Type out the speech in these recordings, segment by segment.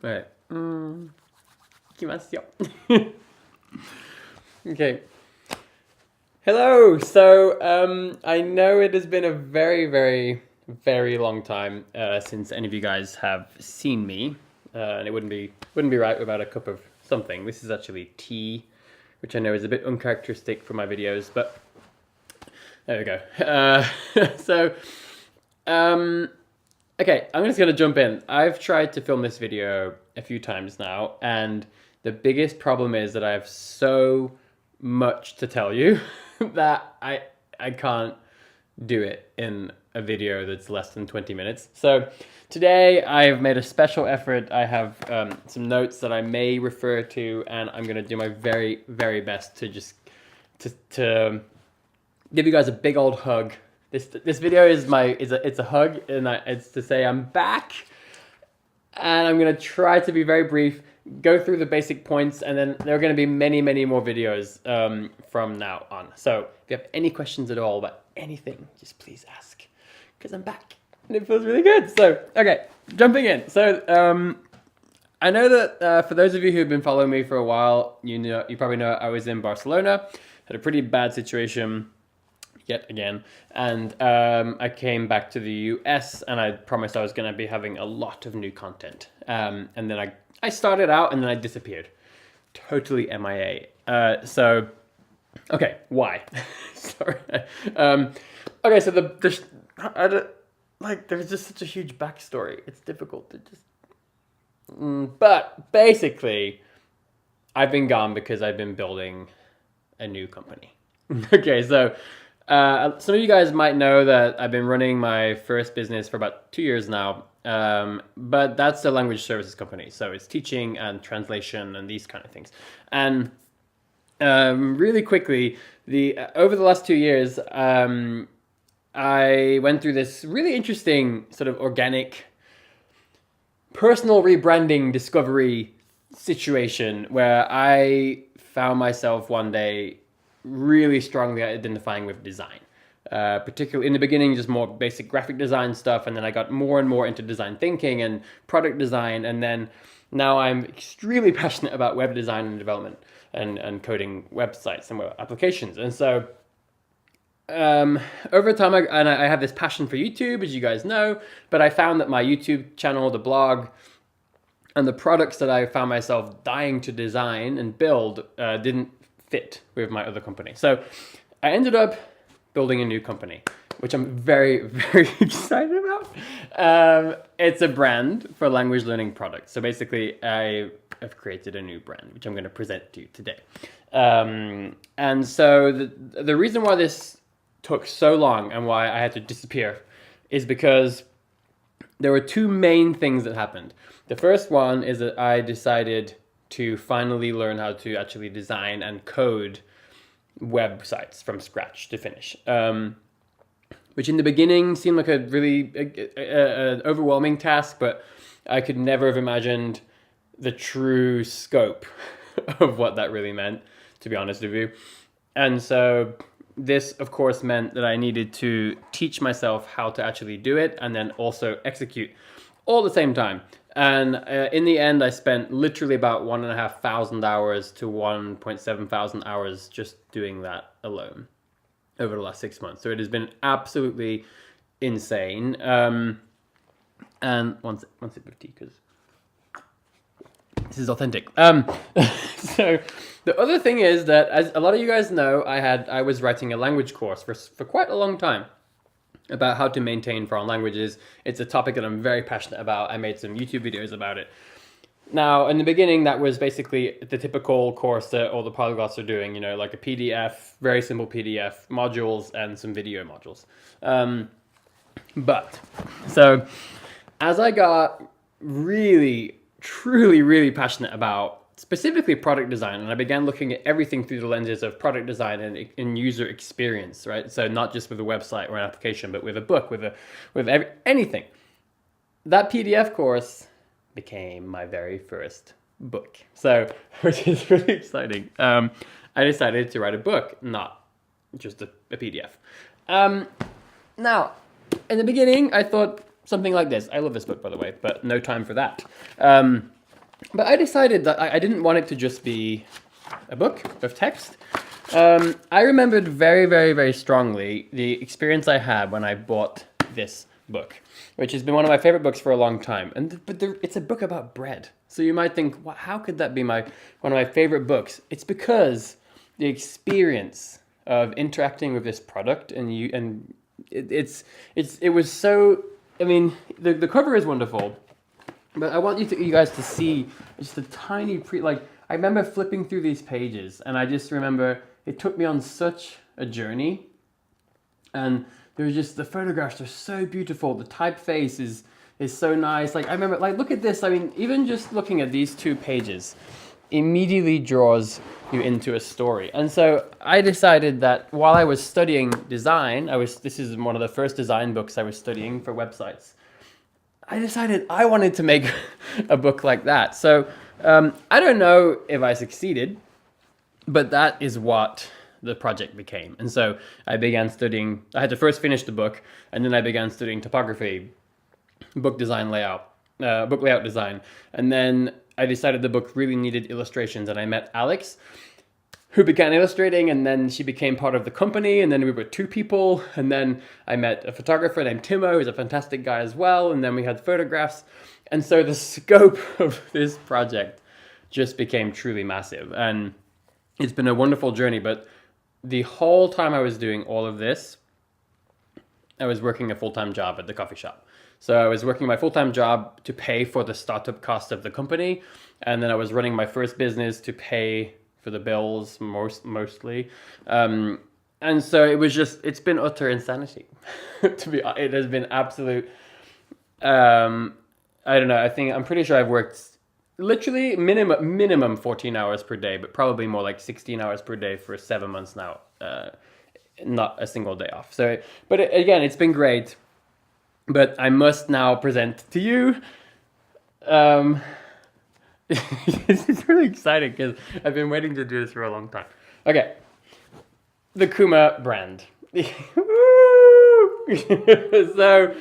はい。いきますよ。Okay. Hello. So, I know it has been a very, very, very long time since any of you guys have seen me, and it wouldn't be right without a cup of something. This is actually tea, which I know is a bit uncharacteristic for my videos, but there we go. So, okay, I'm just gonna jump in. I've tried to film this video a few times now, and the biggest problem is that I have so much to tell you that I can't do it in a video that's less than 20 minutes. So today I've made a special effort. I have some notes that I may refer to, and I'm gonna do my very, very best to just to give you guys a big old hug. This video is it's a hug, and it's to say I'm back, and I'm gonna try to be very brief, go through the basic points, and then there are gonna be many, many more videos from now on. So if you have any questions at all about anything, just please ask, because I'm back, and it feels really good. So okay, jumping in. So I know that for those of you who've been following me for a while, you probably know I was in Barcelona, had a pretty bad situation yet again, and I came back to the US, and I promised I was going to be having a lot of new content, and then I started out, and then I disappeared, totally MIA. So okay, why? Sorry. Okay, so there's just such a huge backstory. It's difficult to just but basically I've been gone because I've been building a new company. Okay, so some of you guys might know that I've been running my first business for about 2 years now, but that's a language services company. So it's teaching and translation and these kind of things. And really quickly, over the last 2 years, I went through this really interesting sort of organic personal rebranding discovery situation where I found myself one day really strongly identifying with design. Particularly in the beginning, just more basic graphic design stuff, and then I got more and more into design thinking and product design, and then now I'm extremely passionate about web design and development and coding websites and web applications. And so over time, I have this passion for YouTube, as you guys know, but I found that my YouTube channel, the blog, and the products that I found myself dying to design and build didn't fit with my other company. So I ended up building a new company, which I'm very, very excited about. It's a brand for language learning products. So basically, I have created a new brand, which I'm going to present to you today. And so the reason why this took so long and why I had to disappear is because there were two main things that happened. The first one is that I decided to finally learn how to actually design and code websites from scratch to finish, which in the beginning seemed like a really overwhelming task, but I could never have imagined the true scope of what that really meant, to be honest with you. And so this, of course, meant that I needed to teach myself how to actually do it and then also execute all at the same time. And in the end, I spent literally about 1,500 hours to 1,700 hours just doing that alone over the last 6 months. So it has been absolutely insane. And one sip of tea, because this is authentic. So the other thing is that, as a lot of you guys know, I was writing a language course for quite a long time about how to maintain foreign languages. It's a topic that I'm very passionate about. I made some YouTube videos about it. Now, in the beginning, that was basically the typical course that all the polyglots are doing, you know, like a PDF, very simple PDF, modules, and some video modules. But, so, as I got really, truly, really passionate about specifically product design, and I began looking at everything through the lenses of product design and user experience, right? So not just with a website or an application, but with a book, with anything. That PDF course became my very first book. So, which is really exciting. I decided to write a book, not just a PDF. Now, in the beginning, I thought something like this. I love this book, by the way, but no time for that. But I decided that I didn't want it to just be a book of text. I remembered very, very, very strongly the experience I had when I bought this book, which has been one of my favorite books for a long time. But it's a book about bread. So you might think, well, how could that be one of my favorite books? It's because the experience of interacting with this product it was so. I mean, the cover is wonderful, but I want you guys to see just a tiny I remember flipping through these pages, and I just remember it took me on such a journey. And there was just the photographs are so beautiful. The typeface is so nice. Like I remember, look at this. I mean, even just looking at these 2 pages immediately draws you into a story. And so I decided that while I was studying design, this is one of the first design books I was studying for websites. I decided I wanted to make a book like that. So I don't know if I succeeded, but that is what the project became. And so I began studying. I had to first finish the book, and then I began studying typography, book layout design. And then I decided the book really needed illustrations, and I met Alex, who began illustrating, and then she became part of the company, and then we were 2 people, and then I met a photographer named Timo, who's a fantastic guy as well, and then we had photographs. And so the scope of this project just became truly massive, and it's been a wonderful journey. But the whole time I was doing all of this, I was working a full-time job at the coffee shop. So I was working my full-time job to pay for the startup cost of the company, and then I was running my first business to pay for the bills mostly. And so it's been utter insanity. It has been absolute, I don't know, I'm pretty sure I've worked literally minimum 14 hours per day, but probably more like 16 hours per day for 7 months now. Not a single day off. So, but again, it's been great. But I must now present to you. It's really exciting because I've been waiting to do this for a long time. Okay, the Kuma brand. So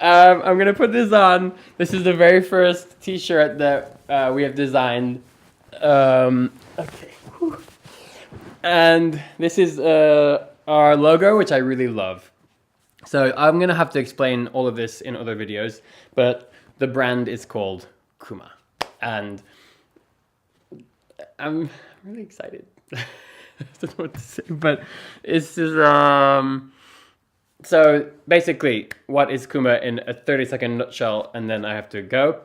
I'm gonna put this on. This is the very first T-shirt that we have designed. Okay, and this is our logo, which I really love. So I'm gonna have to explain all of this in other videos, but the brand is called Kuma, and I'm really excited. I don't know what to say, but it's just so basically, what is Kuma in a 30-second nutshell, and then I have to go,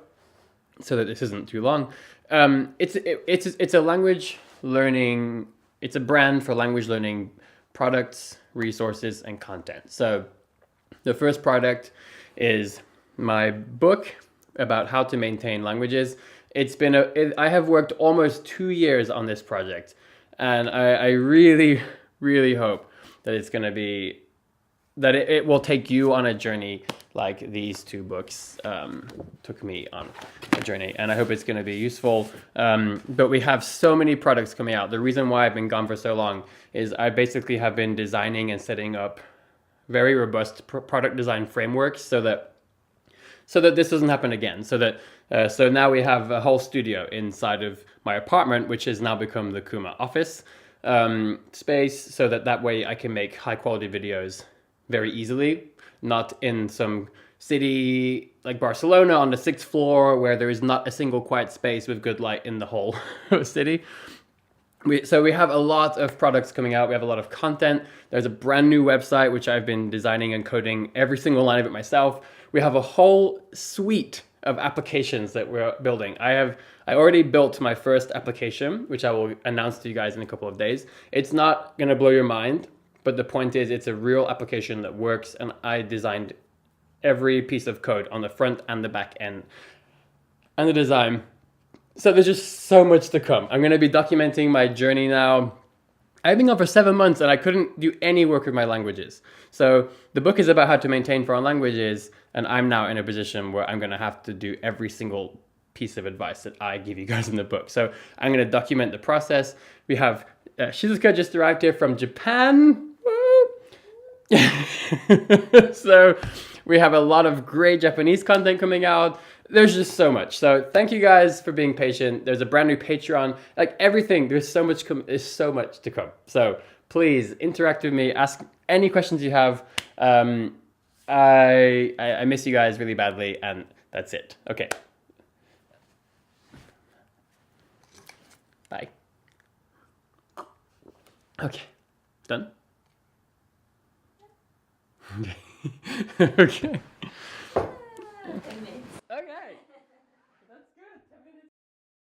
so that this isn't too long. It's a language learning. It's a brand for language learning products, resources, and content. So the first product is my book about how to maintain languages. I have worked almost 2 years on this project, and I really, really hope that it's going to be, that it will take you on a journey like these 2 books took me on a journey, and I hope it's going to be useful. But we have so many products coming out. The reason why I've been gone for so long is I basically have been designing and setting up very robust product design frameworks so that this doesn't happen again. So now we have a whole studio inside of my apartment, which has now become the Kuma office space, so that way I can make high quality videos very easily, not in some city like Barcelona on the 6th floor where there is not a single quiet space with good light in the whole city. So we have a lot of products coming out. We have a lot of content. There's a brand new website, which I've been designing and coding every single line of it myself. We have a whole suite of applications that we're building. I already built my first application, which I will announce to you guys in a couple of days. It's not gonna blow your mind, but the point is it's a real application that works, and I designed every piece of code on the front and the back end and the design. So there's just so much to come. I'm going to be documenting my journey now. I've been gone for 7 months and I couldn't do any work with my languages. So the book is about how to maintain foreign languages, and I'm now in a position where I'm going to have to do every single piece of advice that I give you guys in the book. So I'm going to document the process. We have Shizuka just arrived here from Japan. So we have a lot of great Japanese content coming out. there's just so much. So thank you guys for being patient. There's a brand new Patreon, like everything. There's so much to come. So please interact with me. Ask any questions you have. I miss you guys really badly, and that's it. Okay. Bye. Okay. Done? Okay. Okay.